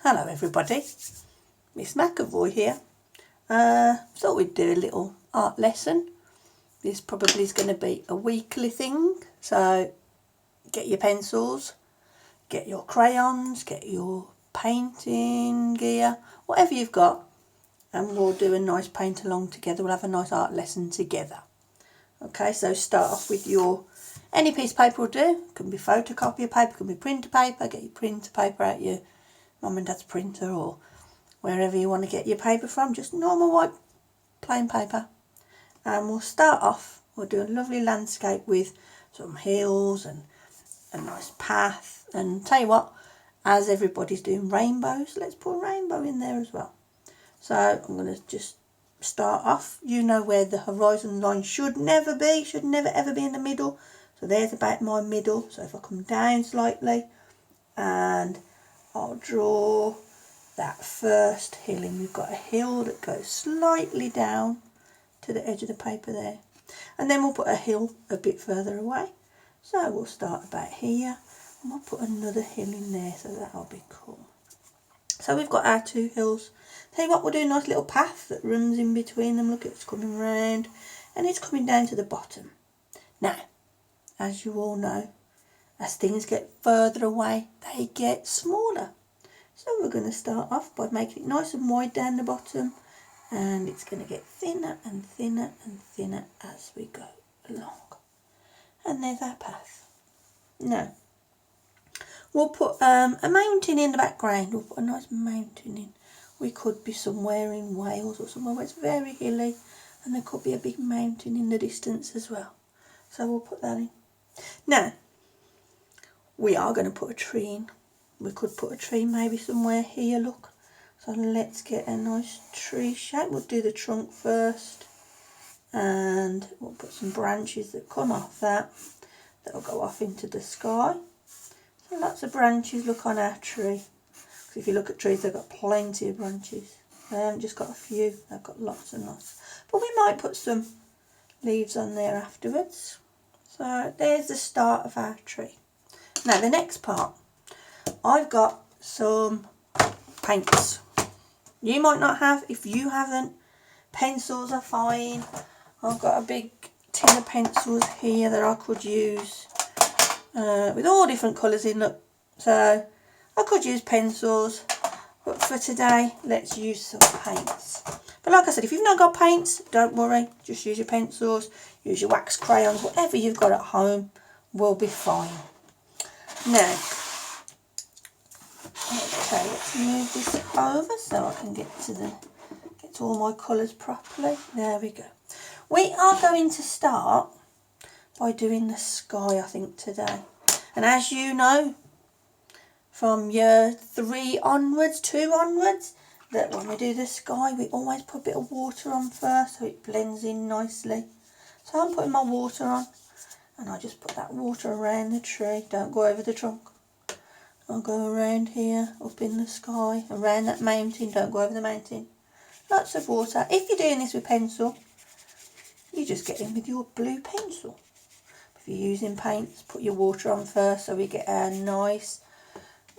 Hello everybody, Miss McAvoy here. Thought we'd do a little art lesson. This probably is going to be a weekly thing, so get your pencils, get your crayons, get your painting gear, whatever you've got, and we'll do a nice paint along together. We'll have a nice art lesson together. Okay, so start off with your, any piece of paper will do. It can be photocopier paper, it can be printer paper. Get your printer paper out your mum and dad's printer or wherever you want to get your paper from, just normal white plain paper. And we'll start off, we'll do a lovely landscape with some hills and a nice path, and tell you what, as everybody's doing rainbows, let's put a rainbow in there as well. So I'm going to just start off, you know where the horizon line should never be, should never ever be in the middle, so there's about my middle. So if I come down slightly and I'll draw that first hill in. We've got a hill that goes slightly down to the edge of the paper there, and then we'll put a hill a bit further away. So we'll start about here and we'll put another hill in there, so that'll be cool. So we've got our two hills. Tell you what, we'll do a nice little path that runs in between them. Look, it's coming round and it's coming down to the bottom. Now, as you all know, as things get further away, they get smaller. So we're going to start off by making it nice and wide down the bottom, and it's going to get thinner and thinner and thinner as we go along. And there's our path. Now, we'll put a mountain in the background. We'll put a nice mountain in. We could be somewhere in Wales or somewhere where it's very hilly, and there could be a big mountain in the distance as well. So we'll put that in. Now, we are going to put a tree in. We could put a tree maybe somewhere here, look. So let's get a nice tree shape. We'll do the trunk first, and we'll put some branches that come off that. That'll go off into the sky. So lots of branches, look, on our tree. Because if you look at trees, they've got plenty of branches. They haven't just got a few, they've got lots and lots. But we might put some leaves on there afterwards. So there's the start of our tree. Now the next part, I've got some paints. You might not have. If you haven't, pencils are fine. I've got a big tin of pencils here that I could use with all different colours in. Look, so I could use pencils, but for today let's use some paints. But like I said, if you've not got paints, don't worry, just use your pencils, use your wax crayons, whatever you've got at home will be fine. Now, okay, let's move this over so I can get to all my colours properly. There we go. We are going to start by doing the sky, I think, today. And as you know, from year 3 onwards, 2 onwards, that when we do the sky, we always put a bit of water on first so it blends in nicely. So I'm putting my water on, and I just put that water around the tree. Don't go over the trunk. I'll go around here, up in the sky, around that mountain. Don't go over the mountain. Lots of water. If you're doing this with pencil, you just get in with your blue pencil. If you're using paints, put your water on first so we get a nice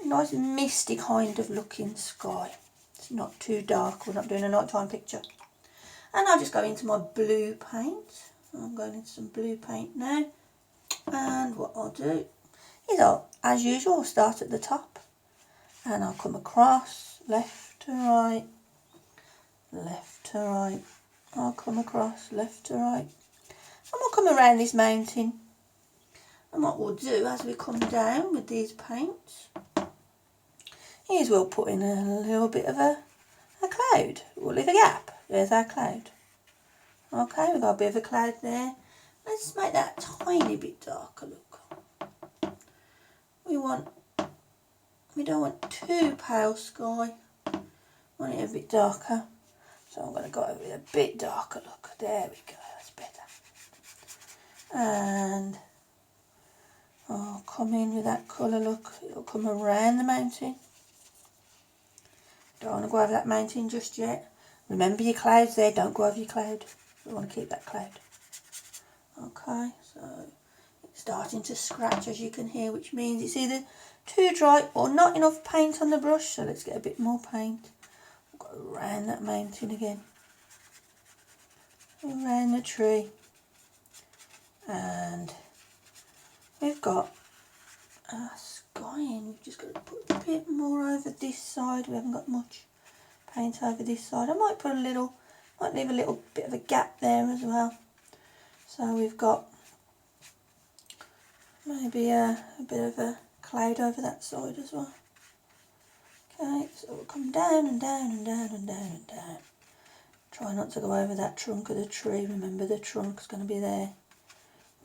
misty kind of looking sky. It's not too dark. We're not doing a nighttime picture. And I'll just go into my blue paint. I'm going into some blue paint now. And what I'll do is as usual, start at the top, and I'll come across left to right, left to right. I'll come across left to right, and we'll come around this mountain. And what we'll do as we come down with these paints is we'll put in a little bit of a cloud. We'll leave a gap. There's our cloud. Okay, we've got a bit of a cloud there. Let's make that tiny bit darker, look. We don't want too pale sky. We want it a bit darker. So I'm going to go over with a bit darker look. There we go, that's better. And I'll come in with that colour, look. It'll come around the mountain. Don't want to go over that mountain just yet. Remember your clouds there, don't go over your cloud. We want to keep that cloud. Okay, so it's starting to scratch, as you can hear, which means it's either too dry or not enough paint on the brush, so let's get a bit more paint. I've got around that mountain again, around the tree, and we've got a sky in. We've just got to put a bit more over this side. We haven't got much paint over this side. I might leave a little bit of a gap there as well. So we've got maybe a bit of a cloud over that side as well. Okay, so we'll come down and down and down and down and down. Try not to go over that trunk of the tree. Remember, the trunk's going to be there.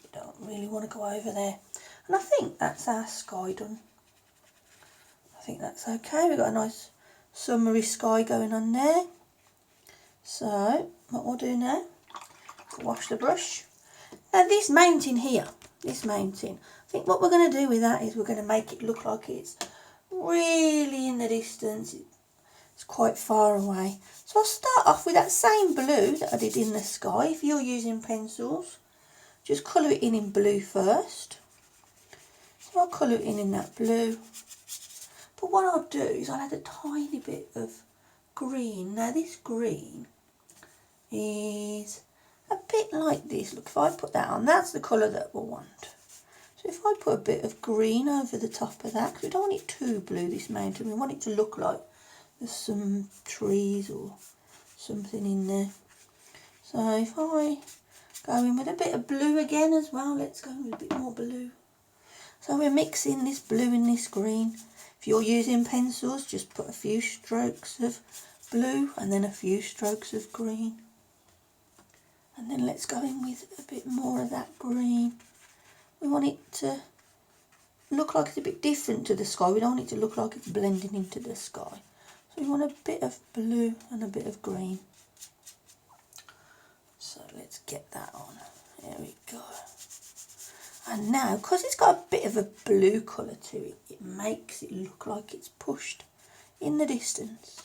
We don't really want to go over there. And I think that's our sky done. I think that's okay. We've got a nice summery sky going on there. So what we'll do now, wash the brush. Now this mountain here, I think what we're going to do with that is we're going to make it look like it's really in the distance. It's quite far away. So I'll start off with that same blue that I did in the sky. If you're using pencils, just colour it in blue first. So I'll colour it in that blue. But what I'll do is I'll add a tiny bit of green. Now this green is a bit like this. Look, if I put that on, that's the colour that we'll want. So if I put a bit of green over the top of that, because we don't want it too blue, this mountain, we want it to look like there's some trees or something in there. So if I go in with a bit of blue again as well, let's go with a bit more blue. So we're mixing this blue and this green. If you're using pencils, just put a few strokes of blue and then a few strokes of green. And then let's go in with a bit more of that green. We want it to look like it's a bit different to the sky. We don't want it to look like it's blending into the sky. So we want a bit of blue and a bit of green. So let's get that on. There we go. And now, because it's got a bit of a blue colour to it, it makes it look like it's pushed in the distance.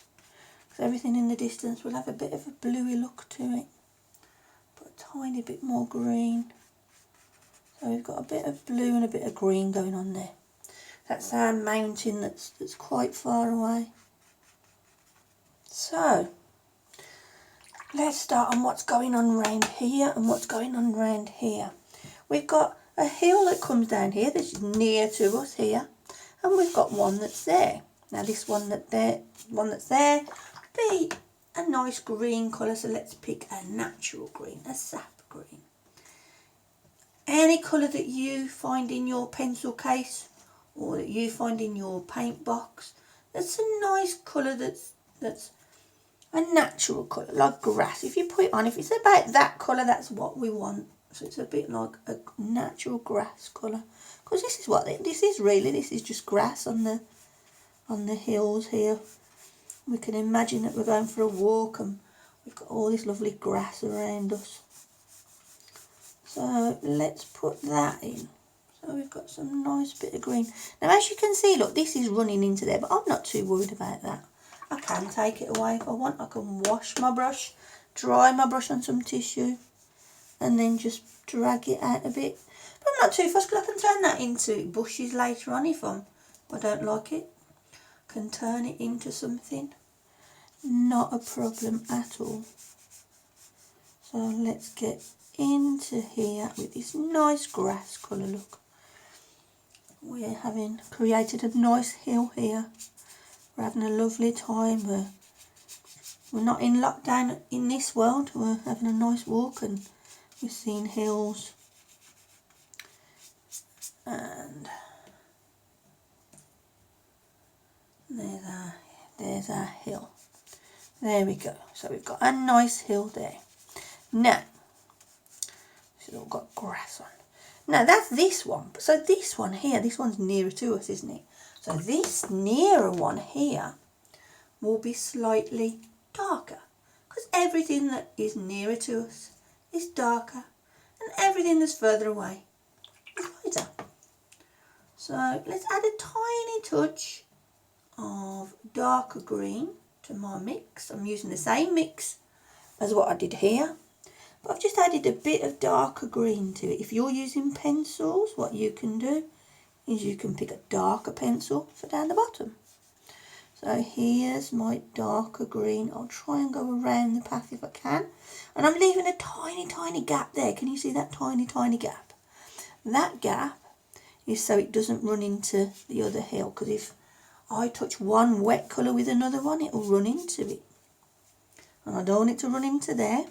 Because everything in the distance will have a bit of a bluey look to it. Put a tiny bit more green. So we've got a bit of blue and a bit of green going on there. That's our mountain that's quite far away. So let's start on what's going on round here and what's going on round here. We've got a hill that comes down here that's near to us here, and we've got one that's there. Now this one that's there be a nice green colour, so let's pick a natural green, a sap green. Any colour that you find in your pencil case or that you find in your paint box, that's a nice colour that's a natural colour, like grass. If you put it on, if it's about that colour, that's what we want. So it's a bit like a natural grass colour. Because this is what this is really. This is just grass on the hills here. We can imagine that we're going for a walk and we've got all this lovely grass around us. So let's put that in. So we've got some nice bit of green. Now as you can see, look, this is running into there, but I'm not too worried about that. I can take it away if I want. I can wash my brush, dry my brush on some tissue, and then just drag it out a bit. But I'm not too fussed because I can turn that into bushes later on if I don't like it. I can turn it into something. Not a problem at all. So let's get into here with this nice grass colour look. We're having created a nice hill here. We're having a lovely time. We're not in lockdown in this world. We're having a nice walk and we're seeing hills. And there's our hill. There we go. So we've got a nice hill there. Now, this has all got grass on. Now that's this one. So this one here, this one's nearer to us, isn't it? So this nearer one here will be slightly darker. Because everything that is nearer to us is darker. And everything that's further away is lighter. So let's add a tiny touch of darker green to my mix. I'm using the same mix as what I did here. But I've just added a bit of darker green to it. If you're using pencils, what you can do is you can pick a darker pencil for down the bottom. So here's my darker green. I'll try and go around the path if I can. And I'm leaving a tiny, tiny gap there. Can you see that tiny, tiny gap? That gap is so it doesn't run into the other hill, because if I touch one wet colour with another one, it will run into it. And I don't want it to run into there.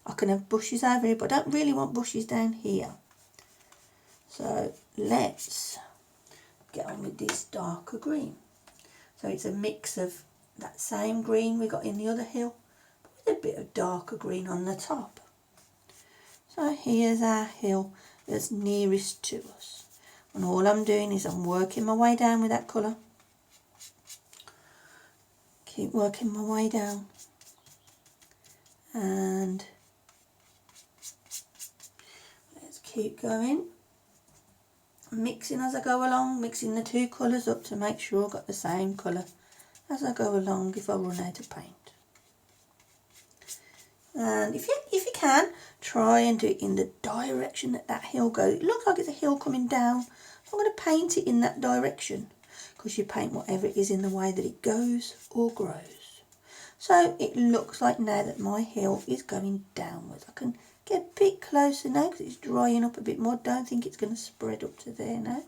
I can have bushes over here, but I don't really want bushes down here. So let's get on with this darker green. So it's a mix of that same green we got in the other hill, but with a bit of darker green on the top. So here's our hill that's nearest to us. And all I'm doing is I'm working my way down with that colour. Keep working my way down. And let's keep going. Mixing as I go along, mixing the two colours up to make sure I've got the same colour as I go along if I run out of paint. And if you can, try and do it in the direction that hill goes. It looks like it's a hill coming down. So I'm going to paint it in that direction, because you paint whatever it is in the way that it goes or grows. So it looks like now that my hill is going downwards. I can get a bit closer now because it's drying up a bit more. Don't think it's going to spread up to there now.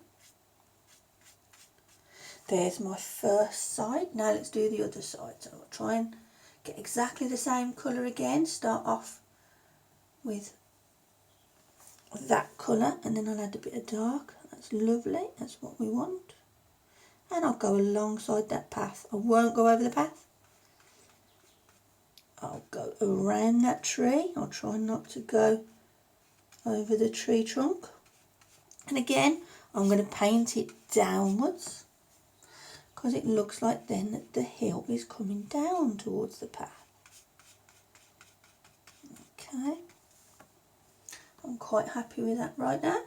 There's my first side. Now let's do the other side. So I'll try and get exactly the same colour again. Start off with that colour and then I'll add a bit of dark. That's lovely. That's what we want. And I'll go alongside that path. I won't go over the path. I'll go around that tree. I'll try not to go over the tree trunk. And again, I'm going to paint it downwards, because it looks like then that the hill is coming down towards the path. Okay. I'm quite happy with that right now.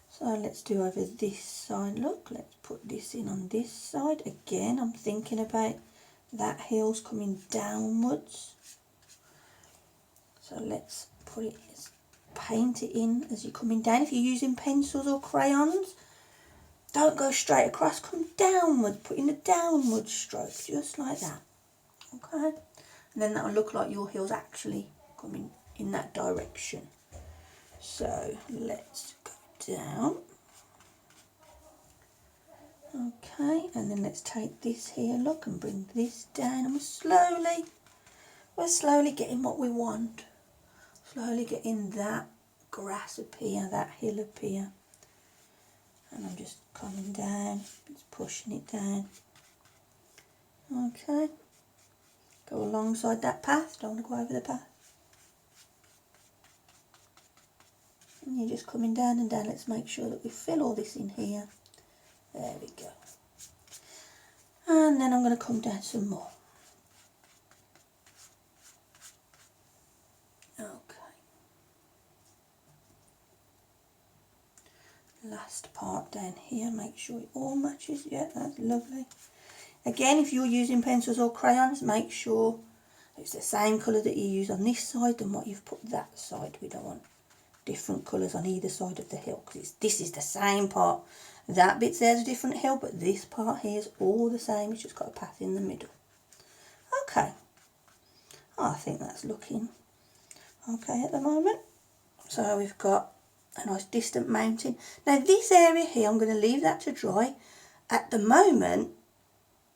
So let's do over this side. Look, let's put this in on this side. Again, I'm thinking about that hill's coming downwards. So let's put it, paint it in as you're coming down. If you're using pencils or crayons, don't go straight across, come downward, put in a downward stroke, just like that. Okay? And then that'll look like your hill's actually coming in that direction. So let's go down. Okay, and then let's take this here, look, and bring this down, and we're slowly getting what we want. Slowly getting that grass appear, that hill appear. And I'm just coming down, just pushing it down. Okay, go alongside that path, don't want to go over the path. And you're just coming down and down. Let's make sure that we fill all this in here. There we go. And then I'm going to come down some more. Okay. Last part down here, make sure it all matches. Yeah, that's lovely. Again, if you're using pencils or crayons, make sure it's the same colour that you use on this side than what you've put that side. We don't want different colours on either side of the hill, because this is the same part. That bit's there's a different hill, but this part here is all the same. It's just got a path in the middle. Okay. I think that's looking okay at the moment. So we've got a nice distant mountain. Now this area here, I'm going to leave that to dry. At the moment,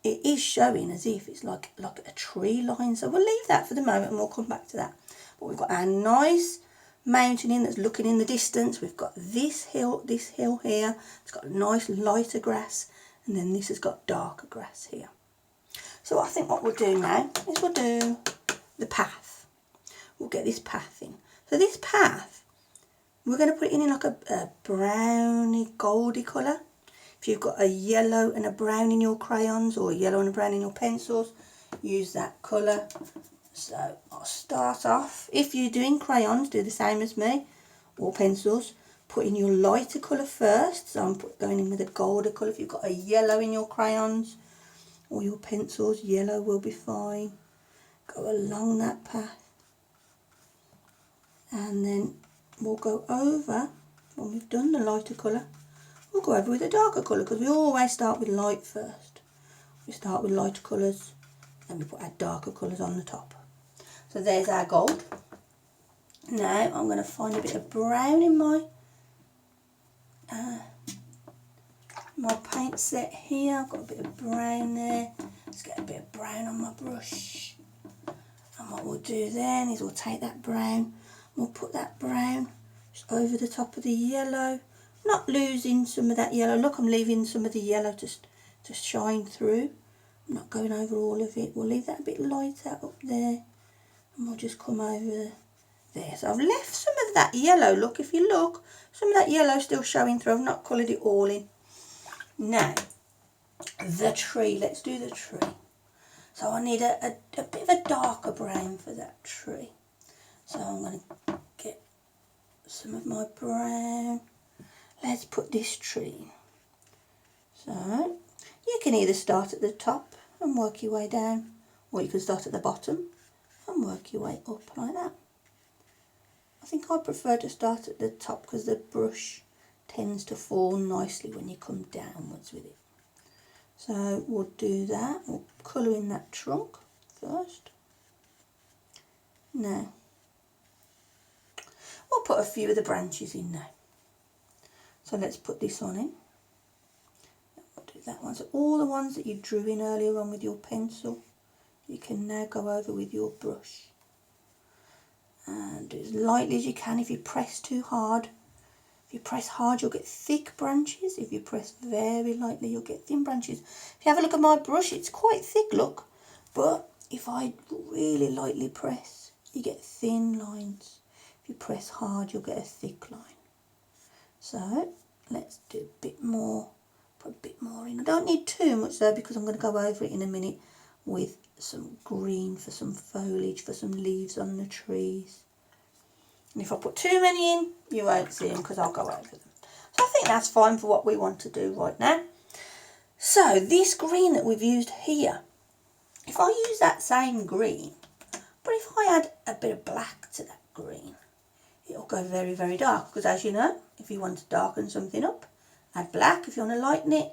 it is showing as if it's like a tree line. So we'll leave that for the moment and we'll come back to that. But we've got our nice mountain in that's looking in the distance. We've got this hill here. It's got a nice lighter grass, and then this has got darker grass here. So I think what we'll do now is we'll do the path. We'll get this path in. So this path, we're going to put it in like a browny goldy colour. If you've got a yellow and a brown in your crayons, or a yellow and a brown in your pencils, use that colour. So I'll start off, if you're doing crayons, do the same as me, or pencils. Put in your lighter colour first. So I'm going in with a golder colour. If you've got a yellow in your crayons or your pencils, yellow will be fine. Go along that path. And then we'll go over when we've done the lighter colour, we'll go over with a darker colour, because we always start with light first. We start with lighter colours, then we put our darker colours on the top. So there's our gold. Now I'm going to find a bit of brown in my paint set here. I've got a bit of brown there. Let's get a bit of brown on my brush. And what we'll do then is we'll take that brown, we'll put that brown just over the top of the yellow, not losing some of that yellow. Look, I'm leaving some of the yellow to shine through. I'm not going over all of it. We'll leave that a bit lighter up there, and we'll just come over there. So I've left some of that yellow. Look, if you look, some of that yellow still showing through. I've not coloured it all in. Now, the tree. Let's do the tree. So I need a bit of a darker brown for that tree. So I'm going to get some of my brown. Let's put this tree in. So you can either start at the top and work your way down, or you can start at the bottom and work your way up like that. I think I prefer to start at the top because the brush tends to fall nicely when you come downwards with it. So we'll do that. We'll colour in that trunk first. Now, we'll put a few of the branches in now. So let's put this one in. We'll do that one. So all the ones that you drew in earlier on with your pencil, you can now go over with your brush. And do as lightly as you can. If you press too hard, if you press hard, you'll get thick branches. If you press very lightly, you'll get thin branches. If you have a look at my brush, it's quite thick, look. But if I really lightly press, you get thin lines. If you press hard, you'll get a thick line. So let's do a bit more, put a bit more in. I don't need too much though, because I'm going to go over it in a minute with some green for some foliage, for some leaves on the trees. And if I put too many in, you won't see them because I'll go over them. So I think that's fine for what we want to do right now. So this green that we've used here, if I use that same green, but if I add a bit of black to that green, it'll go very, very dark. Because as you know, if you want to darken something up, add black. If you want to lighten it,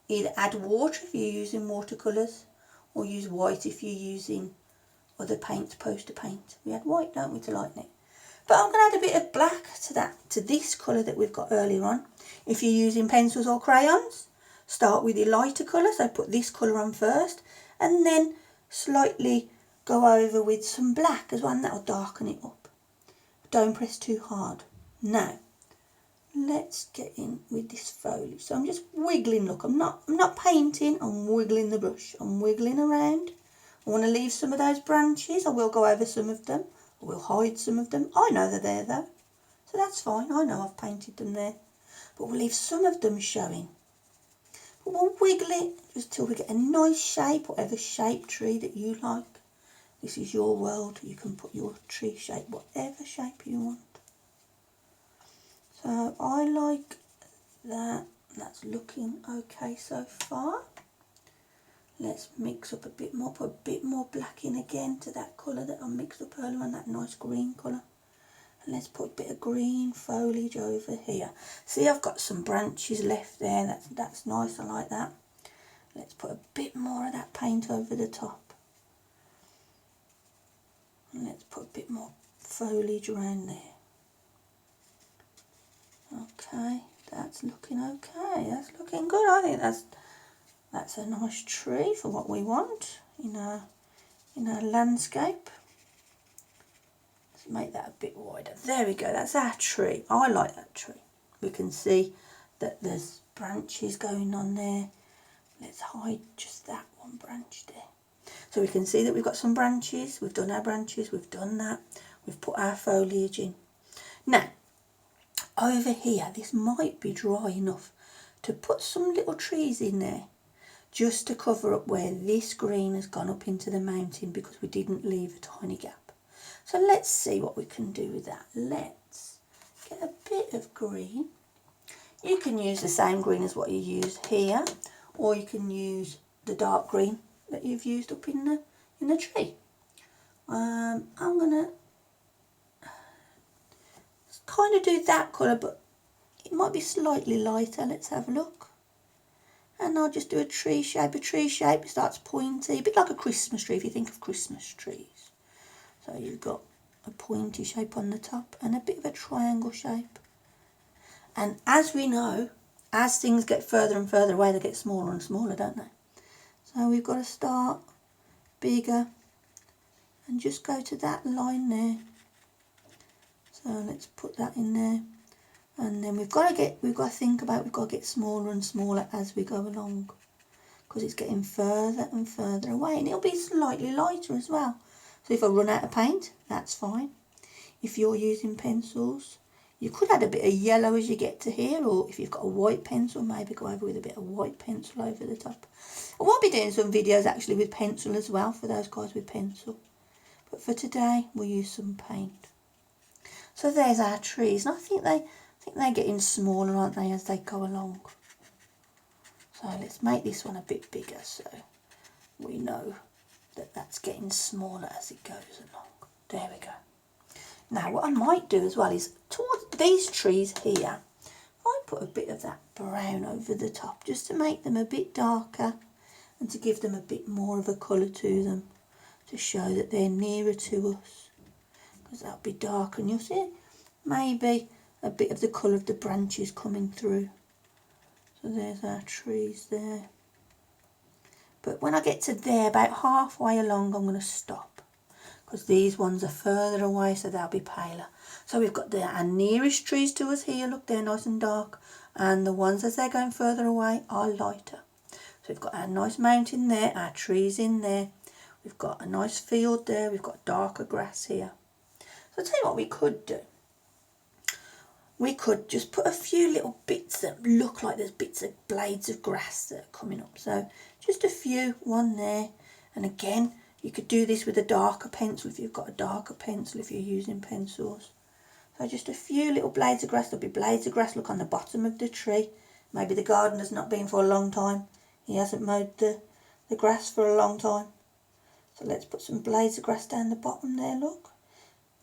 either add water if you're using watercolours, or use white if you're using other paints, poster paint. We add white, don't we, to lighten it. But I'm going to add a bit of black to this colour that we've got earlier on. If you're using pencils or crayons, start with your lighter colour. So put this colour on first, and then slightly go over with some black as well, and that'll darken it up. Don't press too hard. Now, let's get in with this foliage. So I'm just wiggling, look, I'm not painting, I'm wiggling the brush. I'm wiggling around. I want to leave some of those branches. I will go over some of them. I will hide some of them. I know they're there though, so that's fine. I know I've painted them there. But we'll leave some of them showing. But we'll wiggle it just till we get a nice shape, whatever shape tree that you like. This is your world. You can put your tree shape, whatever shape you want. So I like that. That's looking okay so far. Let's mix up a bit more, put a bit more black in again to that colour that I mixed up earlier on, that nice green colour. And let's put a bit of green foliage over here. See, I've got some branches left there. That's nice, I like that. Let's put a bit more of that paint over the top. And let's put a bit more foliage around there. Okay, that's looking okay. That's looking good. I think that's a nice tree for what we want in our landscape. Let's make that a bit wider. There we go. That's our tree. I like that tree. We can see that there's branches going on there. Let's hide just that one branch there. So we can see that we've got some branches. We've done our branches. We've done that. We've put our foliage in. Now, over here, this might be dry enough to put some little trees in there, just to cover up where this green has gone up into the mountain, because we didn't leave a tiny gap. So let's see what we can do with that. Let's get a bit of green. You can use the same green as what you used here, or you can use the dark green that you've used up in the tree. I'm gonna kind of do that colour, but it might be slightly lighter. Let's have a look. And I'll just do a tree shape. A tree shape, it starts pointy, a bit like a Christmas tree if you think of Christmas trees. So you've got a pointy shape on the top and a bit of a triangle shape. And as we know, as things get further and further away, they get smaller and smaller, don't they? So we've got to start bigger and just go to that line there. So let's put that in there. And then we've got to think about, we've got to get smaller and smaller as we go along, because it's getting further and further away, and it'll be slightly lighter as well. So if I run out of paint, that's fine. If you're using pencils, you could add a bit of yellow as you get to here, or if you've got a white pencil, maybe go over with a bit of white pencil over the top. I will be doing some videos actually with pencil as well for those guys with pencil. But for today, we'll use some paint. So there's our trees, and I think they're getting smaller, aren't they, as they go along. So let's make this one a bit bigger so we know that that's getting smaller as it goes along. There we go. Now what I might do as well is towards these trees here, I put a bit of that brown over the top just to make them a bit darker and to give them a bit more of a colour to them, to show that they're nearer to us, because that'll be darker and you'll see maybe a bit of the colour of the branches coming through. So there's our trees there. But when I get to there, about halfway along, I'm going to stop, because these ones are further away, so they'll be paler. So we've got our nearest trees to us here, look, they're nice and dark, and the ones as they're going further away are lighter. So we've got our nice mountain there, our trees in there, we've got a nice field there, we've got darker grass here. So I'll tell you what we could do. We could just put a few little bits that look like there's bits of blades of grass that are coming up. So just a few, one there. And again, you could do this with a darker pencil if you've got a darker pencil, if you're using pencils. So just a few little blades of grass. There'll be blades of grass, look, on the bottom of the tree. Maybe the gardener's not been for a long time. He hasn't mowed the grass for a long time. So let's put some blades of grass down the bottom there, look.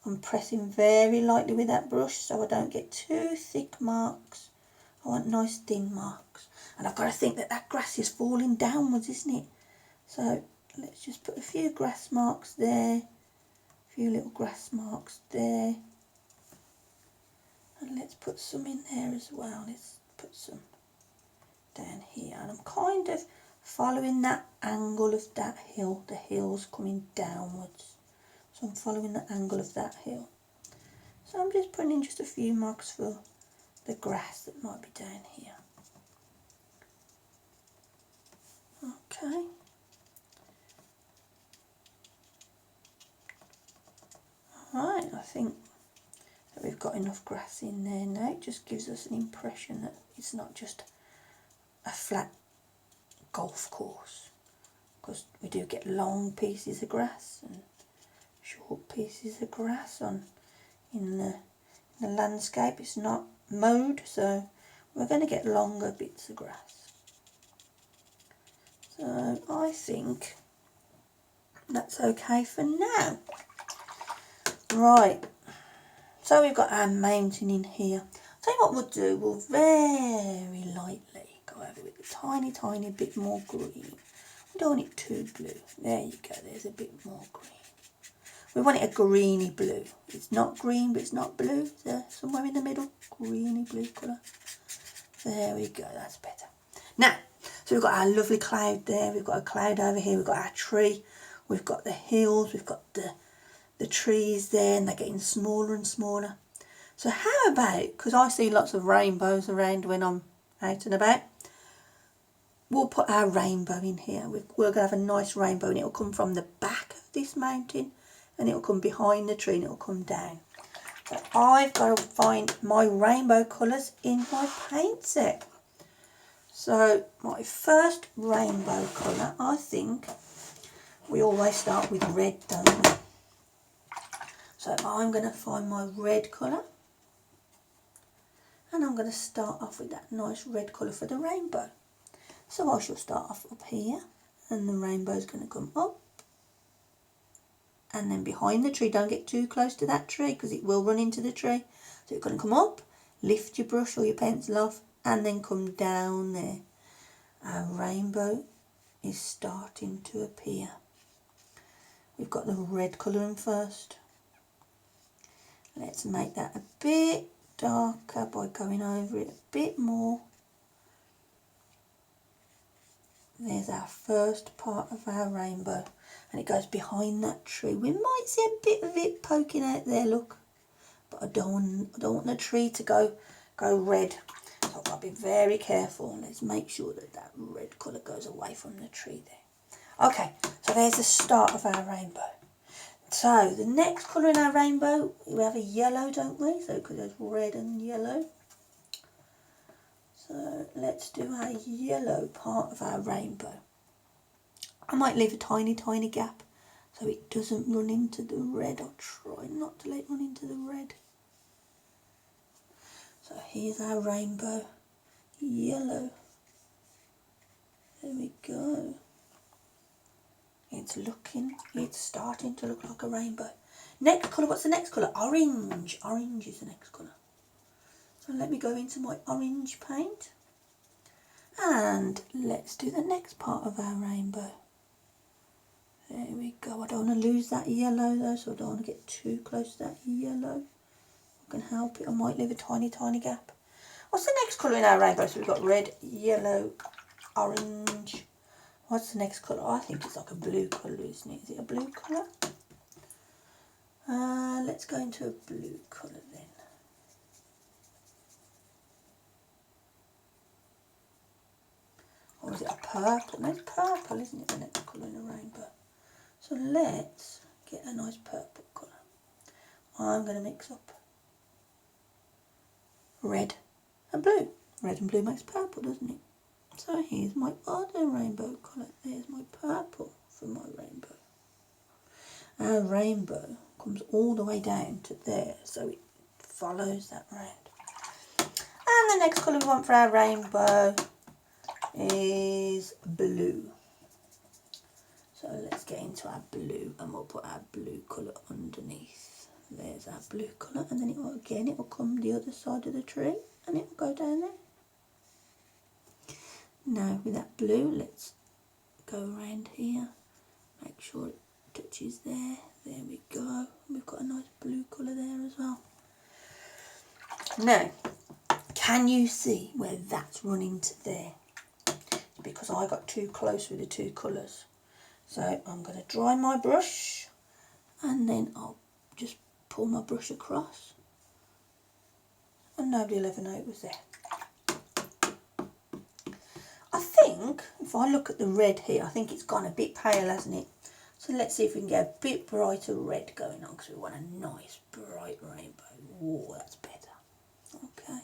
I'm pressing very lightly with that brush so I don't get too thick marks. I want nice thin marks. And I've got to think that that grass is falling downwards, isn't it? So let's just put a few grass marks there. A few little grass marks there. And let's put some in there as well. Let's put some down here. And I'm kind of following that angle of that hill. The hill's coming downwards. So I'm following the angle of that hill. So I'm just putting in just a few marks for the grass that might be down here. Okay. Alright, I think that we've got enough grass in there now. It just gives us an impression that it's not just a flat golf course, because we do get long pieces of grass and short pieces of grass in the landscape. It's not mowed, so we're going to get longer bits of grass. So I think that's okay for now. Right, so we've got our mountain in here. Tell you what we'll do, we'll very lightly go over with a tiny bit more green. We don't want it too blue. There you go, there's a bit more green. We want it a greeny blue. It's not green, but it's not blue. There, somewhere in the middle, greeny blue colour. There we go, that's better. Now, so we've got our lovely cloud there. We've got a cloud over here. We've got our tree. We've got the hills. We've got the trees there, and they're getting smaller and smaller. So how about, because I see lots of rainbows around when I'm out and about, we'll put our rainbow in here. We're going to have a nice rainbow, and it'll come from the back of this mountain, and it'll come behind the tree, and it'll come down. So I've got to find my rainbow colours in my paint set. So my first rainbow colour, I think we always start with red, don't we? So I'm going to find my red colour, and I'm going to start off with that nice red colour for the rainbow. So I shall start off up here, and the rainbow's going to come up. And then behind the tree, don't get too close to that tree because it will run into the tree. So it's going to come up, lift your brush or your pencil off and then come down there. Our rainbow is starting to appear. We've got the red colouring first. Let's make that a bit darker by going over it a bit more. There's our first part of our rainbow, and it goes behind that tree. We might see a bit of it poking out there, look, but I don't want the tree to go red, so I've got to be very careful. Let's make sure that that red colour goes away from the tree there. Okay, so there's the start of our rainbow. So the next colour in our rainbow, we have a yellow, don't we? So because there's red and yellow. So let's do our yellow part of our rainbow. I might leave a tiny, tiny gap so it doesn't run into the red. I'll try not to let it run into the red. So here's our rainbow, yellow. There we go. It's starting to look like a rainbow. Next colour, what's the next colour? Orange. Orange is the next colour. So let me go into my orange paint. And let's do the next part of our rainbow. There we go. I don't want to lose that yellow though, so I don't want to get too close to that yellow. I can help it. I might leave a tiny, tiny gap. What's the next colour in our rainbow? So we've got red, yellow, orange. What's the next colour? I think it's like a blue colour, isn't it? Is it a blue colour? Let's go into a blue colour then. Or is it a purple? No, it's purple, isn't it, the next colour in a rainbow? So let's get a nice purple colour. I'm going to mix up red and blue. Red and blue makes purple, doesn't it? So here's my other rainbow colour. There's my purple for my rainbow. Our rainbow comes all the way down to there, so it follows that round. And the next colour we want for our rainbow is blue. So let's get into our blue and we'll put our blue colour underneath. There's our blue colour, and then it will come the other side of the tree and it will go down there. Now with that blue, let's go around here, make sure it touches there. There we go. We've got a nice blue colour there as well. Now, can you see where that's running to there? Because I got too close with the two colours. So I'm going to dry my brush and then I'll just pull my brush across and nobody will ever know it was there. I think if I look at the red here, I think it's gone a bit pale, hasn't it? So let's see if we can get a bit brighter red going on, because we want a nice bright rainbow. Whoa, that's better. Okay.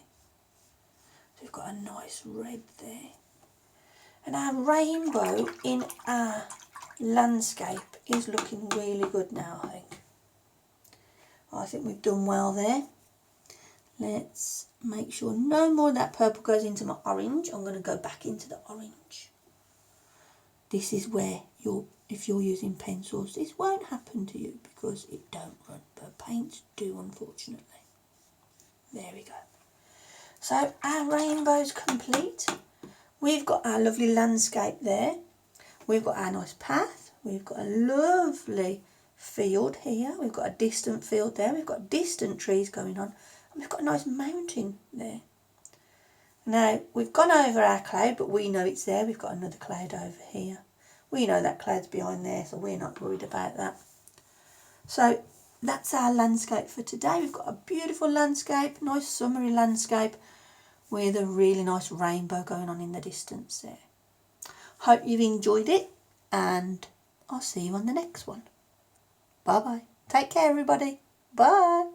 So we've got a nice red there. And our rainbow in our landscape is looking really good now, I think we've done well there. Let's make sure no more of that purple goes into my orange. I'm going to go back into the orange. This is where if you're using pencils, this won't happen to you because it don't run, but paints do, unfortunately. There we go. So our rainbow's complete. We've got our lovely landscape there. We've got our nice path. We've got a lovely field here. We've got a distant field there. We've got distant trees going on. And we've got a nice mountain there. Now, we've gone over our cloud, but we know it's there. We've got another cloud over here. We know that cloud's behind there, so we're not worried about that. So that's our landscape for today. We've got a beautiful landscape, nice summery landscape with a really nice rainbow going on in the distance there. Hope you've enjoyed it, and I'll see you on the next one. Bye bye. Take care, everybody. Bye.